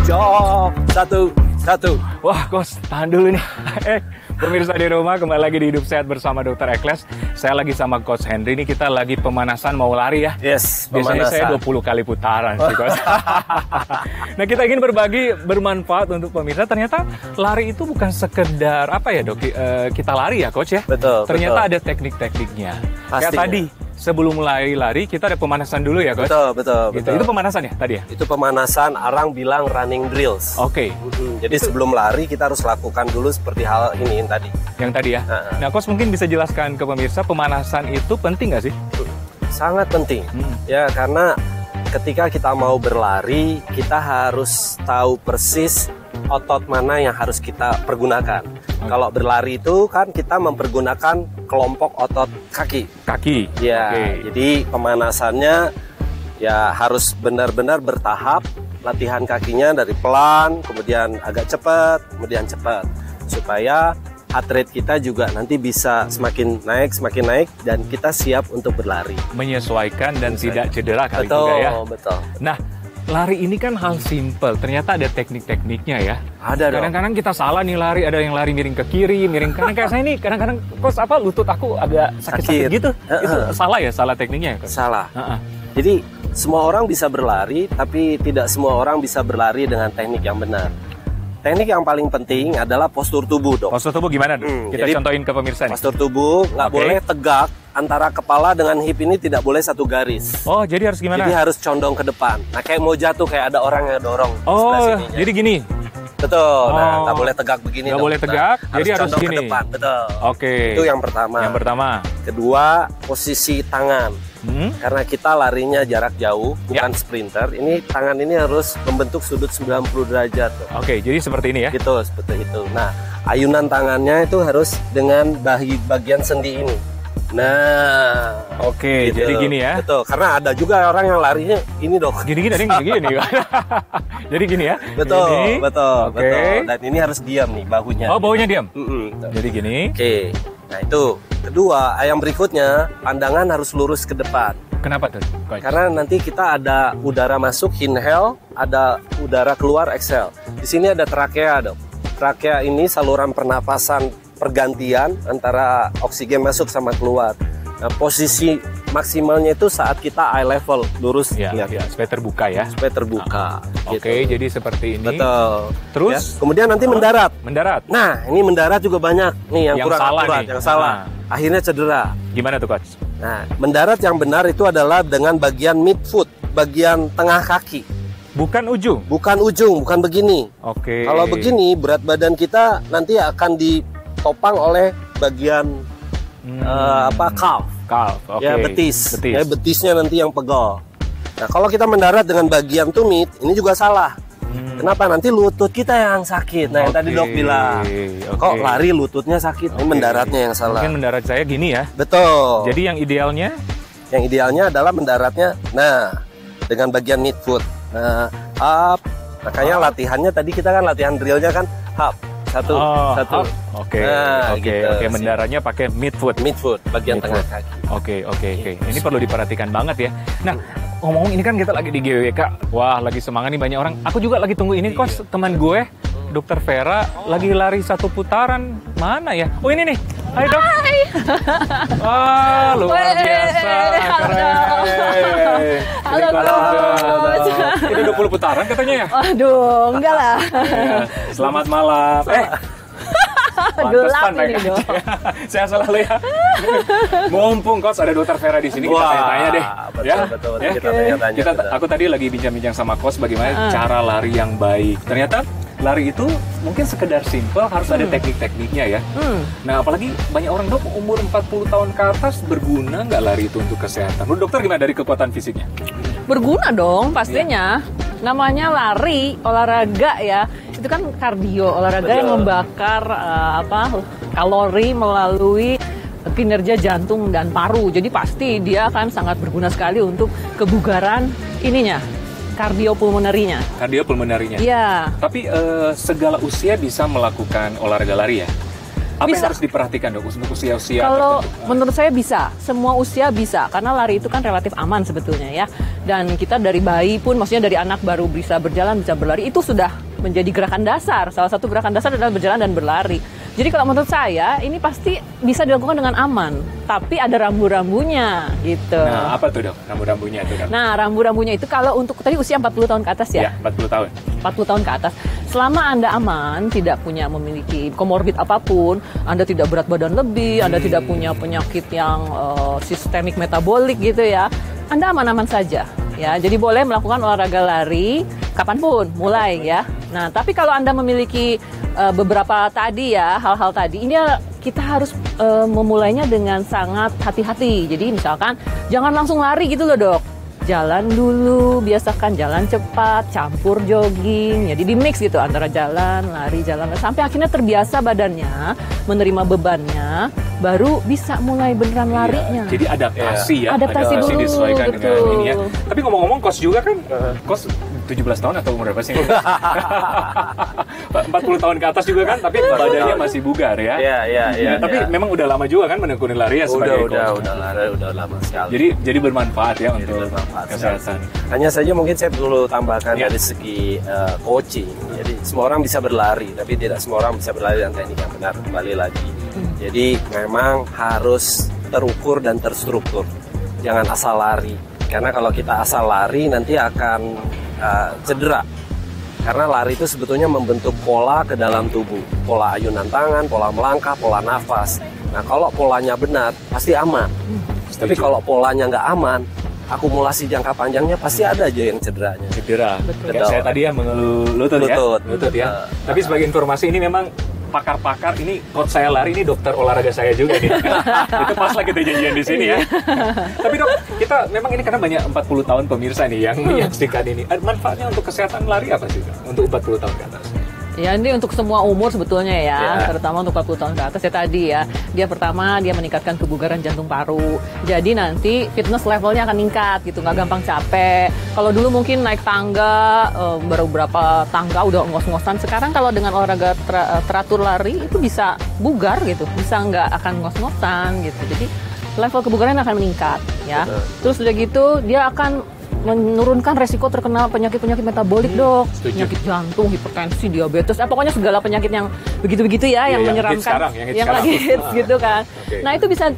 Jok, satu. Wah, Coach, tahan dulu nih. Pemirsa di rumah, kembali lagi di Hidup Sehat bersama Dr. Ekles. Saya lagi sama Coach Henry, ini kita lagi pemanasan mau lari ya. Yes, Biasanya pemanasan. saya 20 kali putaran sih, Coach. Nah, kita ingin berbagi bermanfaat untuk pemirsa. Ternyata lari itu bukan sekedar apa ya, Dok? Kita lari ya, Coach ya. Betul. Ternyata ada teknik-tekniknya. Kayak Pastinya. tadi, sebelum mulai lari kita ada pemanasan dulu ya, Coach. Betul. Gitu. Itu pemanasan ya tadi ya? Itu pemanasan, orang bilang running drills. Oke. Jadi sebelum lari kita harus lakukan dulu seperti hal ini yang tadi. Yang tadi ya. Nah, Coach mungkin bisa jelaskan ke pemirsa pemanasan itu penting nggak sih? Sangat penting. Ya, karena ketika kita mau berlari, kita harus tahu persis otot mana yang harus kita pergunakan. Kalau berlari itu kan kita mempergunakan kelompok otot kaki. Kaki. Ya, Oke. jadi pemanasannya ya harus benar-benar bertahap. Latihan kakinya dari pelan, kemudian agak cepat, kemudian cepat. Supaya atlet kita juga nanti bisa semakin naik, dan kita siap untuk berlari. Menyesuaikan dan tidak cedera kali juga ya. Betul. Nah, lari ini kan hal simple. Ternyata ada teknik-tekniknya ya. Ada dong. Kadang-kadang kita salah nih lari, ada yang lari miring ke kiri, miring kanan. Kayak saya ini kadang-kadang Coach lutut aku agak sakit-sakit gitu. Itu salah ya, salah tekniknya ya, Coach? Salah. Jadi semua orang bisa berlari, tapi tidak semua orang bisa berlari dengan teknik yang benar. Teknik yang paling penting adalah postur tubuh, Dok. Postur tubuh gimana, Dok? Kita jadi contohin ke pemirsa nih. Postur tubuh nggak Oke. boleh tegak, antara kepala dengan hip ini tidak boleh satu garis. Oh, jadi harus gimana? Jadi harus condong ke depan. Nah, kayak mau jatuh kayak ada orang yang dorong di sebelah Oh, sininya. jadi gini. Betul. Nah, Oh. nggak boleh tegak begini. Nggak dong. boleh tegak, jadi harus condong gini. ke depan. Betul. Oke. Itu yang pertama. Yang pertama. Kedua, posisi tangan. Karena kita larinya jarak jauh, bukan sprinter. Ini tangan ini harus membentuk sudut 90 derajat. Tuh. Oke, jadi seperti ini ya. Gitu, seperti itu. Nah, ayunan tangannya itu harus dengan bagian sendi ini. Nah, Oke, gitu. jadi gini ya. Betul, karena ada juga orang yang larinya ini, Dok. Gini-gini, ada yang gini. Jadi gini ya. Betul, Gini. betul, Oke. betul. Dan ini harus diam nih bahunya. Oh, baunya diam. Betul. Jadi gini. Oke. Nah, itu. Kedua, yang berikutnya, pandangan harus lurus ke depan. Kenapa tuh, Coach? Karena nanti kita ada udara masuk, inhale, ada udara keluar, exhale. Di sini ada trakea, Dok. Trakea ini saluran pernapasan pergantian antara oksigen masuk sama keluar. Nah, posisi maksimalnya itu saat kita eye level, lurus, Ya, lihat. ya, supaya terbuka ya. Supaya terbuka. Oke, gitu. jadi seperti ini. Betul. Terus? Ya, kemudian nanti mendarat. Mendarat. Nah, ini mendarat juga banyak nih yang Yang kurang salah akurat, nih. yang salah. Akhirnya cedera. Gimana tuh, Coach? Nah, mendarat yang benar itu adalah dengan bagian midfoot, bagian tengah kaki. Bukan ujung. Bukan ujung, bukan begini. Oke. Kalau begini, berat badan kita nanti akan ditopang oleh bagian calf. Calf. Oke. Ya, betis. Betis. Ya, betisnya nanti yang pegal. Nah, kalau kita mendarat dengan bagian tumit, ini juga salah. Kenapa? Nanti lutut kita yang sakit. Nah, yang tadi Dok bilang. Oke. Kok lari lututnya sakit? Ini mendaratnya yang salah. Mungkin mendarat saya gini ya. Betul. Jadi yang idealnya Yang idealnya adalah mendaratnya, nah, dengan bagian midfoot. Nah, up. Makanya latihannya tadi kita kan latihan drillnya kan up. Satu. up. Oke. Nah, Oke, gitu. oke, mendaratnya pakai midfoot. Midfoot, bagian Midfoot. tengah kaki. Oke. Ini perlu diperhatikan banget ya. Nah, ngomong ini kan kita lagi di GWK. Wah, lagi semangat nih banyak orang. Aku juga lagi tunggu ini, Coach. Teman gue, Dokter Vera, lagi lari satu putaran. Mana ya? Oh, ini nih. Hai, Dok. Hai. Wah, luar biasa. Keren. Halo, Coach. Ini 20 putaran katanya ya? Aduh, enggak lah. Ya, selamat malam. Gelap Pantesan, ini, Mike. Dok. Saya selalu ya. Mumpung Coach ada Dokter Vera di sini, kita Wah, tanya-tanya deh. betul. Kita tanya-tanya. Aku tadi lagi bincang-bincang sama Coach bagaimana cara lari yang baik. Ternyata lari itu mungkin sekedar simple, harus ada teknik-tekniknya ya. Nah, apalagi banyak orang, Dok, umur 40 tahun ke atas berguna nggak lari itu untuk kesehatan? Menurut dokter gimana dari kekuatan fisiknya? Berguna dong pastinya. Namanya lari, olahraga ya. Itu kan kardio, olahraga Betul. yang membakar kalori melalui kinerja jantung dan paru. Jadi pasti dia akan sangat berguna sekali untuk kebugaran ininya, kardiopulmonerinya. Kardiopulmonerinya. Iya. Tapi segala usia bisa melakukan olahraga lari ya? Apa Bisa. yang harus diperhatikan, Dok, untuk usia-usia Kalau tertentu? menurut saya bisa, semua usia bisa, karena lari itu kan relatif aman sebetulnya ya. Dan kita dari bayi pun, maksudnya dari anak baru bisa berjalan, bisa berlari, itu sudah menjadi gerakan dasar. Salah satu gerakan dasar adalah berjalan dan berlari. Jadi kalau menurut saya, ini pasti bisa dilakukan dengan aman. Tapi ada rambu-rambunya gitu. Nah, apa tuh dok? Rambu-rambunya itu dok? Nah, rambu-rambunya itu kalau untuk tadi usia 40 tahun ke atas ya? Iya, 40 tahun. 40 tahun ke atas. Selama Anda aman, tidak memiliki komorbid apapun, Anda tidak berat badan lebih, Anda tidak punya penyakit yang sistemik metabolik gitu ya, Anda aman-aman saja. Ya, jadi boleh melakukan olahraga lari kapanpun, mulai ya. Nah, tapi kalau Anda memiliki beberapa tadi ya, hal-hal tadi, ini kita harus memulainya dengan sangat hati-hati. Jadi misalkan jangan langsung lari gitu loh dok. Jalan dulu, biasakan jalan cepat, campur jogging. Jadi di mix gitu antara jalan, lari, sampai akhirnya terbiasa badannya menerima bebannya, baru bisa mulai beneran larinya. Jadi adaptasi ya. Adaptasi dulu, disesuaikan betul. dengan ini ya. Tapi ngomong-ngomong coach juga kan, coach 17 tahun atau umur berapa sih? 40 tahun ke atas juga kan, tapi badannya masih bugar ya. Iya. Tapi memang udah lama juga kan menekuni lari ya sebagai coach. Udah lama sekali. Jadi bermanfaat ya untuk bermanfaat kesehatan. Hanya saja mungkin saya perlu tambahkan Ya. dari segi coaching. Jadi semua orang bisa berlari, tapi tidak semua orang bisa berlari dengan teknik yang benar. Kembali lagi. Jadi memang harus terukur dan terstruktur. Jangan asal lari. Karena kalau kita asal lari nanti akan cedera. Karena lari itu sebetulnya membentuk pola ke dalam tubuh. Pola ayunan tangan, pola melangkah, pola nafas. Nah kalau polanya benar, pasti aman. Tapi kalau polanya nggak aman, akumulasi jangka panjangnya pasti ada aja yang cederanya. Cedera. Betul. Kayak saya tadi ya mengeluh lutut ya. Lutut. Ya. Tapi sebagai informasi ini memang pakar-pakar, ini coach saya lari, ini dokter olahraga saya juga nih. Itu pas lah kita janjian di sini ya. Tapi dok, kita memang ini karena banyak 40 tahun pemirsa nih yang menyaksikan ini. Manfaatnya untuk kesehatan lari apa sih dok? Untuk 40 tahun ke atas? Ya ini untuk semua umur sebetulnya ya, terutama untuk 40 tahun ke atas ya tadi ya. Dia pertama dia meningkatkan kebugaran jantung paru. Jadi nanti fitness levelnya akan meningkat gitu, nggak gampang capek. Kalau dulu mungkin naik tangga, baru berapa tangga udah ngos-ngosan. Sekarang kalau dengan olahraga teratur lari itu bisa bugar gitu, bisa nggak akan ngos-ngosan gitu. Jadi level kebugaran akan meningkat ya. Terus udah gitu dia akan menurunkan resiko terkena penyakit-penyakit metabolik dok, penyakit jantung, hipertensi, diabetes, pokoknya segala penyakit yang begitu-begitu ya, yang menyeramkan, yang lagi hits gitu kan. Nah itu bisa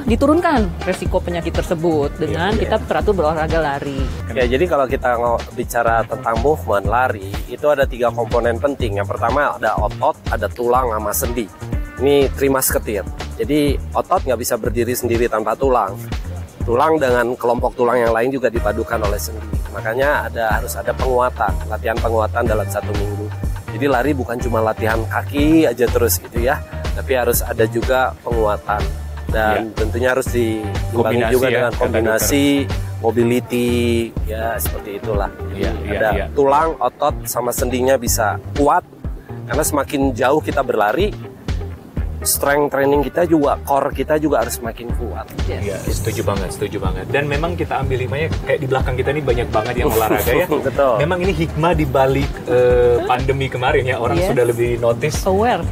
diturunkan resiko penyakit tersebut dengan kita teratur berolahraga lari. Ya jadi kalau kita bicara tentang movement lari, itu ada 3 komponen penting. Yang pertama ada otot, ada tulang, sama sendi. Ini trimusketir. Jadi otot nggak bisa berdiri sendiri tanpa tulang. Tulang dengan kelompok tulang yang lain juga dipadukan oleh sendi. Makanya harus ada penguatan, latihan penguatan dalam 1 minggu. Jadi lari bukan cuma latihan kaki aja terus gitu ya, tapi harus ada juga penguatan. Dan tentunya harus diimbangi juga dengan kombinasi, mobility, ya seperti itulah. Ada tulang, otot, sama sendinya bisa kuat. Karena semakin jauh kita berlari, strength training kita juga, core kita juga harus semakin kuat. Iya, setuju banget. Dan memang kita ambil hikmahnya kayak di belakang kita ini banyak banget yang olahraga ya. Betul. Memang ini hikmah di balik pandemi kemarin ya, orang sudah lebih notice aware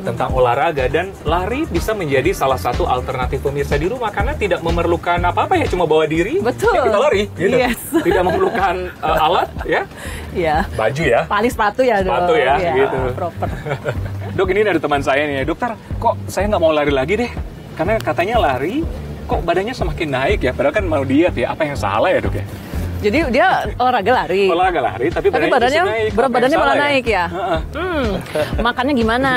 tentang olahraga, dan lari bisa menjadi salah satu alternatif pemirsa di rumah karena tidak memerlukan apa-apa ya, cuma bawa diri. Betul. Ya kita lari gitu. Yes. Tidak memerlukan alat ya. Iya. Baju ya. Paling sepatu ya dok. Sepatu ya, gitu. Proper. Dok, ini dari teman saya nih, dokter, kok saya nggak mau lari lagi deh? Karena katanya lari, kok badannya semakin naik ya? Padahal kan mau diet ya, apa yang salah ya dok ya? Jadi dia olahraga lari. Olahraga lari, tapi badannya naik. Berat badannya malah ya? naik ya? Makannya gimana?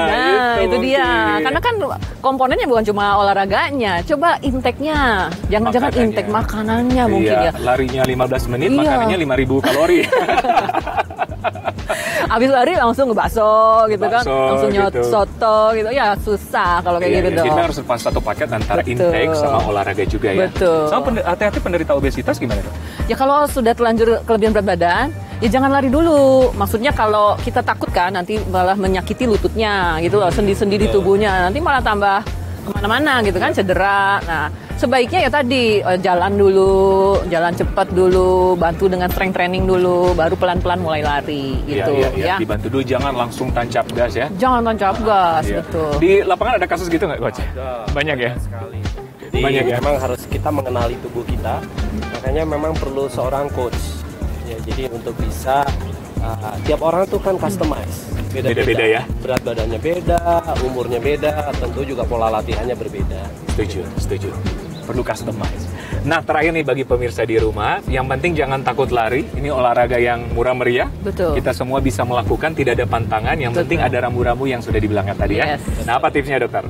Nah, itu dia. Karena kan komponennya bukan cuma olahraganya, coba intake-nya. Jangan intake makanannya mungkin ya. Larinya 15 menit, makanannya 5.000 kalori. Abis lari langsung ke bakso gitu kan, langsung gitu. soto gitu, ya susah kalau kayak gitu dong. Kita harus pas satu paket antara intake sama olahraga juga ya. Betul. Sama hati-hati penderita obesitas gimana dok? Ya kalau sudah terlanjur kelebihan berat badan, ya jangan lari dulu. Maksudnya kalau kita takut kan nanti malah menyakiti lututnya gitu loh, sendi-sendi di tubuhnya, nanti malah tambah kemana-mana gitu kan, cedera. Nah sebaiknya ya tadi jalan dulu, jalan cepat dulu, bantu dengan strength training dulu, baru pelan-pelan mulai lari gitu. Iya. Dibantu dulu, jangan langsung tancap gas ya. Jangan tancap gas, betul. Di lapangan ada kasus gitu nggak coach? Ada. Banyak ya. Sekali. Jadi Banyak ya? memang harus kita mengenali tubuh kita, makanya memang perlu seorang coach. Ya, jadi untuk bisa tiap orang tuh kan customize, Beda-beda ya? Berat badannya beda, umurnya beda, tentu juga pola latihannya berbeda. Setuju. Perlu customize. Nah, terakhir nih bagi pemirsa di rumah, yang penting jangan takut lari. Ini olahraga yang murah meriah. Betul. Kita semua bisa melakukan, tidak ada pantangan. Yang penting ada rambu-rambu yang sudah dibilangkan tadi ya. Yes. Nah, apa tipsnya dokter?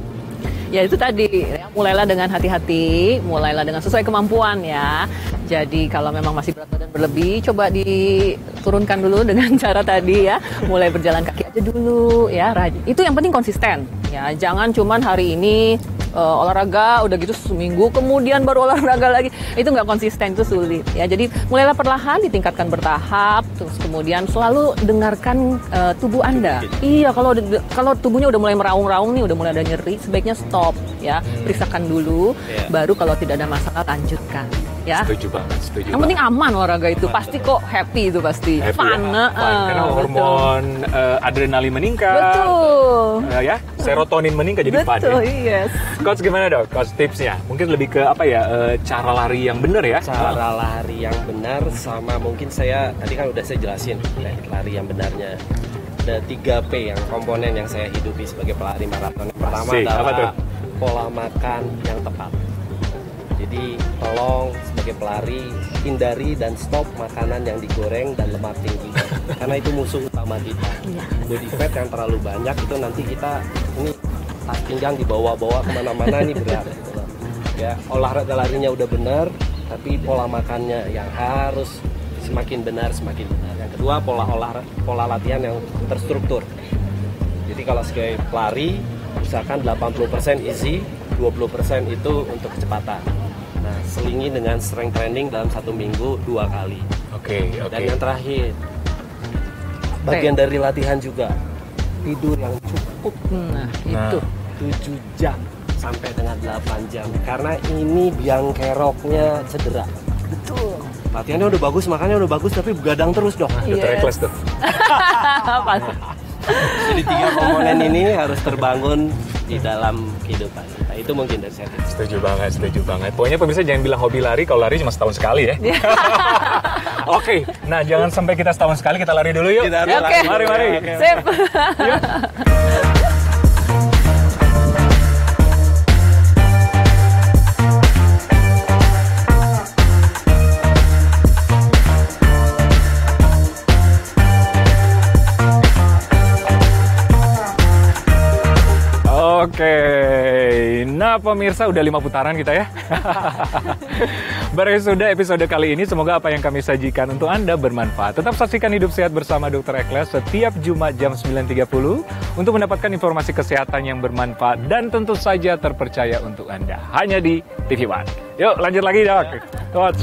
Ya itu tadi, ya, mulailah dengan hati-hati, mulailah dengan sesuai kemampuan ya. Jadi kalau memang masih berat badan berlebih, coba diturunkan dulu dengan cara tadi ya. Mulai berjalan kaki aja dulu ya. Itu yang penting konsisten ya. Jangan cuman hari ini olahraga udah gitu seminggu kemudian baru olahraga lagi, itu nggak konsisten, itu sulit ya. Jadi mulailah perlahan, ditingkatkan bertahap, terus kemudian selalu dengarkan tubuh Anda. Iya, kalau tubuhnya udah mulai meraung-raung nih, udah mulai ada nyeri, sebaiknya stop ya, periksakan dulu, baru kalau tidak ada masalah lanjutkan ya. Setuju banget. Yang penting aman olahraga itu, pasti kok happy itu pasti. Happy Fun. ya? Karena hormon adrenalin meningkat. Betul. Ya, serotonin meningkat jadi fun Betul, ya. yes. Coach gimana dok? Coach tipsnya? Mungkin lebih ke apa ya? Cara lari yang benar ya? Cara lari yang benar, sama mungkin saya tadi kan udah saya jelasin teknik lari yang benarnya. Ada 3P yang komponen yang saya hidupi sebagai pelari maraton. Yang pertama adalah pola makan yang tepat. Jadi tolong sebagai pelari hindari dan stop makanan yang digoreng dan lemak tinggi, karena itu musuh utama kita. Body fat yang terlalu banyak itu nanti kita ini tas pinggang dibawa-bawa kemana-mana, ini berat. Ya, olahraga larinya udah benar, tapi pola makannya yang harus semakin benar. Yang kedua, pola latihan yang terstruktur. Jadi kalau sebagai pelari usahakan 80% easy, 20% itu untuk kecepatan. Nah, selingi dengan strength training dalam 1 minggu 2 kali. Oke. Dan yang terakhir, bagian dari latihan juga tidur yang cukup. Nah, itu 7 jam sampai dengan 8 jam. Karena ini biang keroknya cedera. betul. Latihannya udah bagus, makannya udah bagus, tapi begadang terus dong. Dokter Ekles tuh. Jadi 3 komponen ini harus terbangun di dalam kehidupan. Nah, itu mungkin dari saya. Setuju banget. Pokoknya pemirsa jangan bilang hobi lari, kalau lari cuma setahun sekali ya. Oke, nah jangan sampai kita setahun sekali, kita lari dulu yuk. Oke. Mari. Sip. Oke, nah pemirsa udah 5 putaran kita ya. Berakhir sudah episode kali ini, semoga apa yang kami sajikan untuk Anda bermanfaat. Tetap saksikan Hidup Sehat bersama Dr. Ekles setiap Jumat jam 9.30 untuk mendapatkan informasi kesehatan yang bermanfaat dan tentu saja terpercaya untuk Anda. Hanya di TV One. Yuk lanjut lagi dok. Coach.